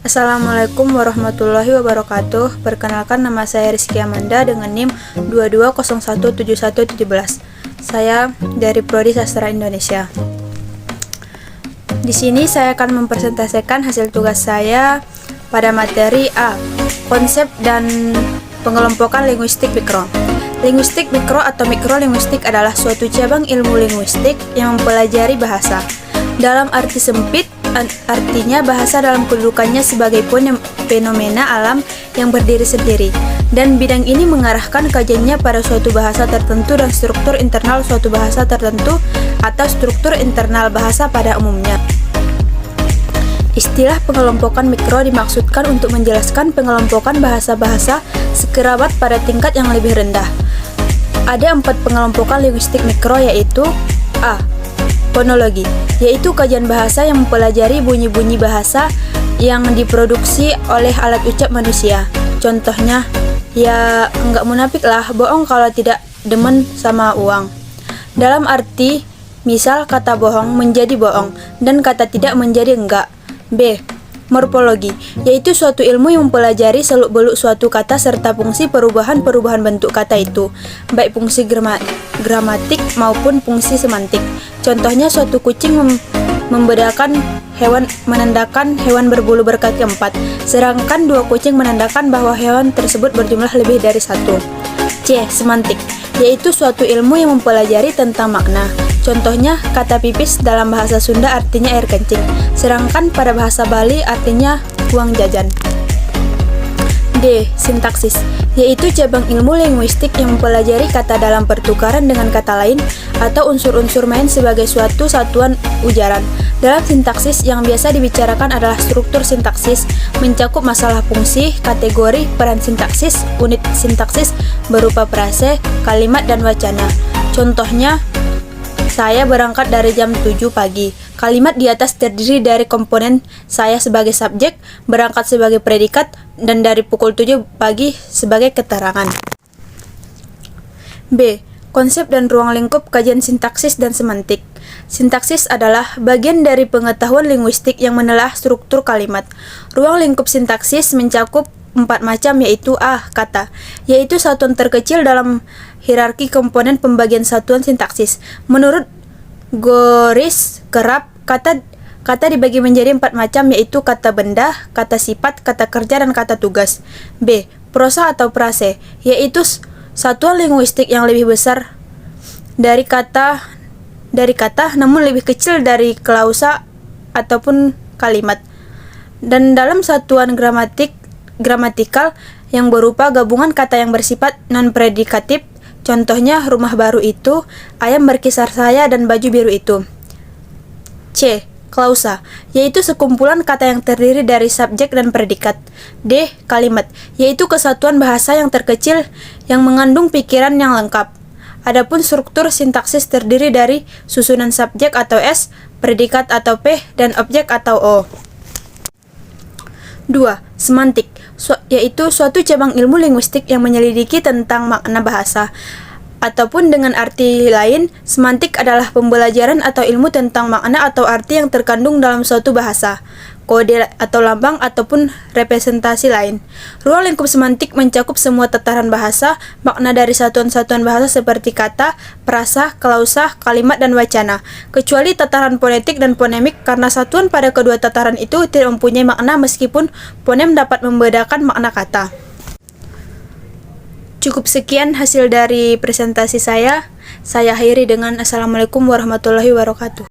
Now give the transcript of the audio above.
Assalamualaikum warahmatullahi wabarakatuh. Perkenalkan, nama saya Rizky Amanda dengan NIM 22017117. Saya dari Prodi Sastra Indonesia. Di sini saya akan mempresentasikan hasil tugas saya pada materi A. Konsep dan pengelompokan linguistik mikro. Linguistik mikro atau mikrolinguistik adalah suatu cabang ilmu linguistik yang mempelajari bahasa. Dalam arti sempit, artinya bahasa dalam kedudukannya sebagai fenomena alam yang berdiri sendiri, dan bidang ini mengarahkan kajiannya pada suatu bahasa tertentu dan struktur internal suatu bahasa tertentu atau struktur internal bahasa pada umumnya. Istilah pengelompokan mikro dimaksudkan untuk menjelaskan pengelompokan bahasa-bahasa sekerabat pada tingkat yang lebih rendah. Ada 4 pengelompokan linguistik mikro, yaitu A. Fonologi, yaitu kajian bahasa yang mempelajari bunyi-bunyi bahasa yang diproduksi oleh alat ucap manusia. Contohnya, ya nggak munafik lah, bohong kalau tidak demen sama uang. Dalam arti, misal kata bohong menjadi bohong dan kata tidak menjadi enggak. B. Morfologi, yaitu suatu ilmu yang mempelajari seluk-beluk suatu kata serta fungsi perubahan-perubahan bentuk kata itu, baik fungsi gramatik maupun fungsi semantik. Contohnya, suatu kucing menandakan hewan berbulu berkaki 4, sedangkan 2 kucing menandakan bahwa hewan tersebut berjumlah lebih dari 1. C. Semantik, yaitu suatu ilmu yang mempelajari tentang makna. Contohnya, kata pipis dalam bahasa Sunda artinya air kencing, sedangkan pada bahasa Bali artinya uang jajan. D. Sintaksis, yaitu cabang ilmu linguistik yang mempelajari kata dalam pertukaran dengan kata lain atau unsur-unsur main sebagai suatu satuan ujaran. Dalam sintaksis, yang biasa dibicarakan adalah struktur sintaksis, mencakup masalah fungsi, kategori, peran sintaksis, unit sintaksis berupa frase, kalimat, dan wacana. Contohnya, saya berangkat dari jam 7 pagi. Kalimat di atas terdiri dari komponen saya sebagai subjek, berangkat sebagai predikat, dan dari pukul 7 pagi sebagai keterangan. B. Konsep dan ruang lingkup kajian sintaksis dan semantik. Sintaksis adalah bagian dari pengetahuan linguistik yang menelah struktur kalimat. Ruang lingkup sintaksis mencakup 4 macam, yaitu A. Kata, yaitu satuan terkecil dalam hierarki komponen pembagian satuan sintaksis. Menurut Goris Kerap, kata dibagi menjadi 4 macam, yaitu kata benda, kata sifat, kata kerja, dan kata tugas. B. Prosa atau frase, yaitu satuan linguistik yang lebih besar dari kata namun lebih kecil dari klausa ataupun kalimat, dan dalam satuan gramatikal yang berupa gabungan kata yang bersifat non-predikatif. Contohnya, rumah baru itu, ayam berkisar saya, dan baju biru itu. C. Klausa, yaitu sekumpulan kata yang terdiri dari subjek dan predikat. D. Kalimat, yaitu kesatuan bahasa yang terkecil yang mengandung pikiran yang lengkap. Adapun struktur sintaksis terdiri dari susunan subjek atau S, predikat atau P, dan objek atau O. 2. Semantik, yaitu suatu cabang ilmu linguistik yang menyelidiki tentang makna bahasa. Ataupun dengan arti lain, semantik adalah pembelajaran atau ilmu tentang makna atau arti yang terkandung dalam suatu bahasa, kode atau lambang, ataupun representasi lain. Ruang lingkup semantik mencakup semua tataran bahasa, makna dari satuan-satuan bahasa seperti kata, frasa, klausa, kalimat, dan wacana, kecuali tataran fonetik dan fonemik, karena satuan pada kedua tataran itu tidak mempunyai makna meskipun fonem dapat membedakan makna kata. Cukup sekian hasil dari presentasi saya. Saya akhiri dengan Assalamualaikum warahmatullahi wabarakatuh.